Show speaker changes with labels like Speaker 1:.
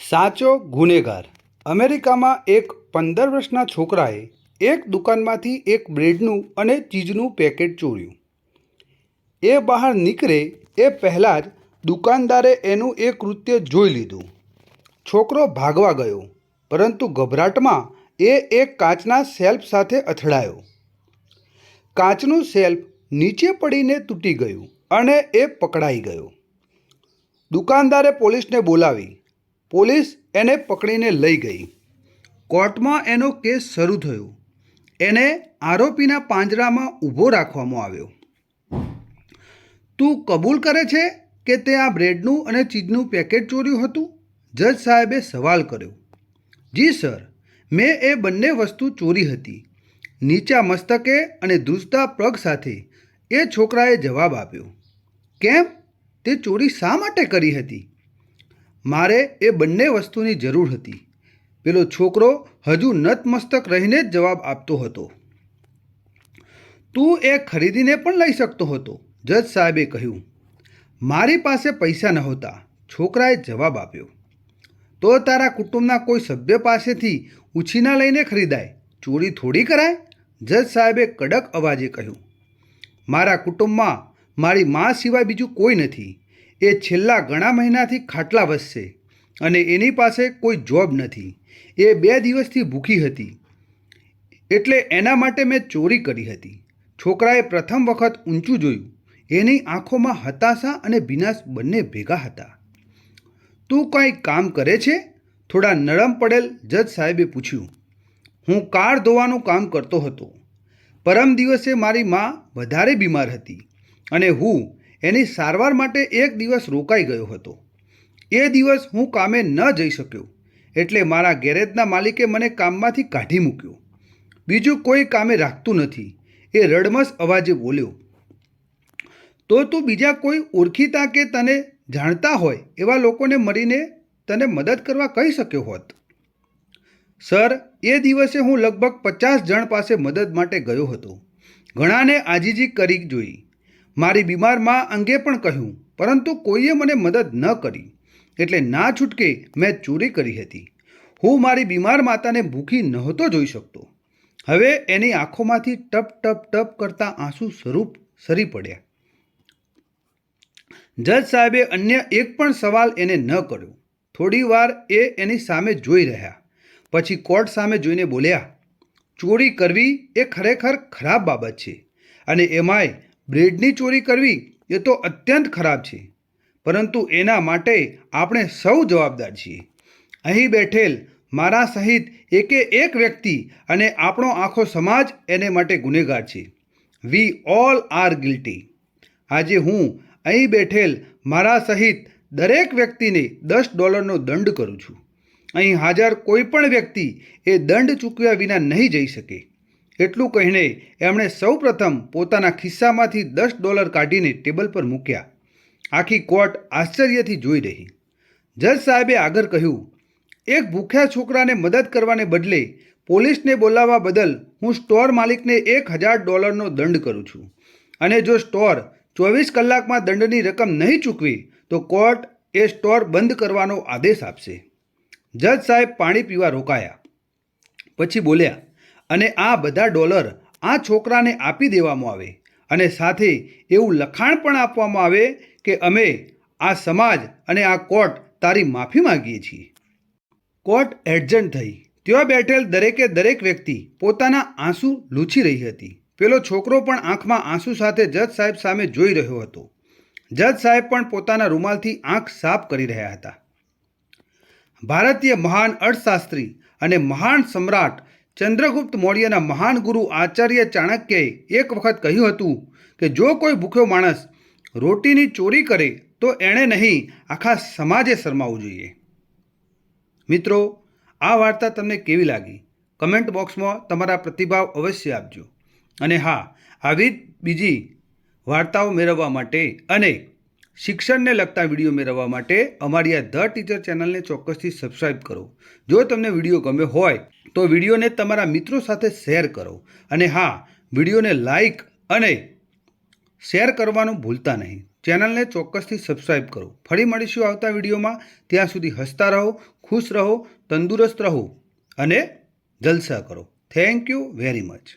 Speaker 1: સાચો ગુનેગાર। અમેરિકામાં એક 15 વર્ષના છોકરાએ એક દુકાનમાંથી એક બ્રેડનું અને ચીઝનું પેકેટ ચોર્યું। એ બહાર નીકળે એ પહેલાં જ દુકાનદારે એનું એ કૃત્ય જોઈ લીધું। છોકરો ભાગવા ગયો, પરંતુ ગભરાટમાં એ એક કાચના શેલ્ફ સાથે અથડાયો। કાચનું શેલ્ફ નીચે પડીને તૂટી ગયું અને એ પકડાઈ ગયો। દુકાનદારે પોલીસને બોલાવી। પોલીસ એને પકડીને લઈ ગઈ। કોર્ટમાં એનો કેસ શરૂ થયો। એને આરોપીના પાંજરામાં ઊભો રાખવામાં આવ્યો। તું કબૂલ કરે છે કે તે આ બ્રેડનું અને ચીઝનું પેકેટ ચોર્યું હતું? જજ સાહેબે સવાલ કર્યો। જી સર, મેં એ બંને વસ્તુ ચોરી હતી, નીચા મસ્તકે અને ધ્રુજતા પગ સાથે એ છોકરાએ જવાબ આપ્યો। કેમ? તે ચોરી શા માટે કરી હતી? મારે એ બંને વસ્તુની જરૂર હતી, પેલો છોકરો હજુ નતમસ્તક રહીને જ જવાબ આપતો હતો। તું એ ખરીદીને પણ લઈ શકતો હતો, જજ સાહેબે કહ્યું। મારી પાસે પૈસા નહોતા, છોકરાએ જવાબ આપ્યો। તો તારા કુટુંબના કોઈ સભ્ય પાસેથી ઉછીના લઈને ખરીદાય, ચોરી થોડી કરાય, જજ સાહેબે કડક અવાજે કહ્યું। મારા કુટુંબમાં મારી મા સિવાય બીજું કોઈ નથી। એ છેલ્લા ઘણા મહિનાથી ખાટલા વસશે અને એની પાસે કોઈ જોબ નથી। એ 2 દિવસથી ભૂખી હતી, એટલે એના માટે મેં ચોરી કરી હતી। છોકરાએ પ્રથમ વખત ઊંચું જોયું। એની આંખોમાં હતાશા અને ભીનાશ બંને ભેગા હતા। તું કંઈ કામ કરે છે? થોડા નરમ પડેલ જજ સાહેબે પૂછ્યું। હું કાર ધોવાનું કામ કરતો હતો। પરમ દિવસે મારી મા વધારે બીમાર હતી અને હું એની સારવાર માટે 1 દિવસ રોકાઈ ગયો હતો। એ દિવસ હું કામે ન જઈ શક્યો, એટલે મારા ગેરેજના માલિકે મને કામમાંથી કાઢી મૂક્યો। બીજું કોઈ કામે રાખતું નથી, એ રડમસ અવાજે બોલ્યો। તો તું બીજા કોઈ ઓળખીતા કે તને જાણતા હોય એવા લોકોને મળીને તને મદદ કરવા કહી શક્યો હોત। સર, એ દિવસે હું લગભગ 50 જણ પાસે મદદ માટે ગયો હતો। ઘણાને આજીજી કરી જોઈ, મારી બીમાર મા અંગે પણ કહ્યું, પરંતુ કોઈએ મને મદદ ન કરી, એટલે ના છૂટકે મેં ચોરી કરી હતી। હું મારી બીમાર માતાને ભૂખી નહોતો જોઈ શકતો। હવે એની આંખોમાંથી ટપ ટપ ટપ કરતા આંસુ સરી પડ્યા। જજ સાહેબે અન્ય એક પણ સવાલ એને ન કર્યો। થોડી વાર એ એની સામે જોઈ રહ્યા, પછી કોર્ટ સામે જોઈને બોલ્યા। ચોરી કરવી એ ખરેખર ખરાબ બાબત છે, અને એમાંય બ્રેડની ચોરી કરવી એ તો અત્યંત ખરાબ છે, પરંતુ એના માટે આપણે સૌ જવાબદાર છીએ। અહીં બેઠેલ મારા સહિત એકે એક વ્યક્તિ અને આપણો આખો સમાજ એને માટે ગુનેગાર છે। We all are guilty. આજે હું અહીં બેઠેલ મારા સહિત દરેક વ્યક્તિને $10નો દંડ કરું છું। અહીં હાજર કોઈ પણ વ્યક્તિ એ દંડ ચૂકવ્યા વિના નહીં જઈ શકે। એટલું કહીને એમણે સૌપ્રથમ પોતાના ખિસ્સામાંથી $10 કાઢીને ટેબલ પર મૂક્યા। આખી કોર્ટ આશ્ચર્યથી જોઈ રહી। જજ સાહેબે આગળ કહ્યું, એક ભૂખ્યા છોકરાને મદદ કરવાને બદલે પોલીસને બોલાવવા બદલ હું સ્ટોર માલિકને $1000નો દંડ કરું છું, અને જો સ્ટોર 24 કલાકમાં દંડની રકમ નહીં ચૂકવે તો કોર્ટ એ સ્ટોર બંધ કરવાનો આદેશ આપશે। જજ સાહેબ પાણી પીવા રોકાયા, પછી બોલ્યા, અને આ બધા ડોલર આ છોકરાને આપી દેવામાં આવે, અને સાથે એવું લખાણ પણ આપવામાં આવે કે અમે આ સમાજ અને આ કોર્ટ તારી માફી માંગીએ છીએ। કોર્ટ એડજર્ન થઈ। ત્યાં બેઠેલ દરેકે દરેક વ્યક્તિ પોતાના આંસુ લૂછી રહી હતી। પેલો છોકરો પણ આંખમાં આંસુ સાથે જજ સાહેબ સામે જોઈ રહ્યો હતો। જજ સાહેબ પણ પોતાના રૂમાલથી આંખ સાફ કરી રહ્યા હતા। ભારતીય મહાન અર્થશાસ્ત્રી અને મહાન સમ્રાટ ચંદ્રગુપ્ત મૌર્યના મહાન ગુરુ આચાર્ય ચાણક્યએ એક વખત કહ્યું હતું કે જો કોઈ ભૂખ્યો માણસ રોટીની ચોરી કરે તો એણે નહીં, આખા સમાજે શરમાવવું જોઈએ। મિત્રો, આ વાર્તા તમને કેવી લાગી? કમેન્ટ બોક્સમાં તમારા પ્રતિભાવ અવશ્ય આપજો। અને હા, આવી જ બીજી વાર્તાઓ મેળવવા માટે અને શિક્ષણને લગતા વિડીયો મેળવવા માટે અમારી આ ધ ટીચર ચેનલને ચોક્કસથી સબસ્ક્રાઈબ કરો। જો તમને વિડીયો ગમ્યો હોય તો વિડીયોને તમારા મિત્રો સાથે શેર કરો, અને હા, વિડીયોને લાઈક અને શેર કરવાનું ભૂલતા નહીં। ચેનલને ચોક્કસથી સબસ્ક્રાઈબ કરો. ફરી મળીશું આવતા વિડીયોમાં. ત્યાં સુધી હસતા રહો, ખુશ રહો, તંદુરસ્ત રહો અને જલસા કરો. Thank you very much.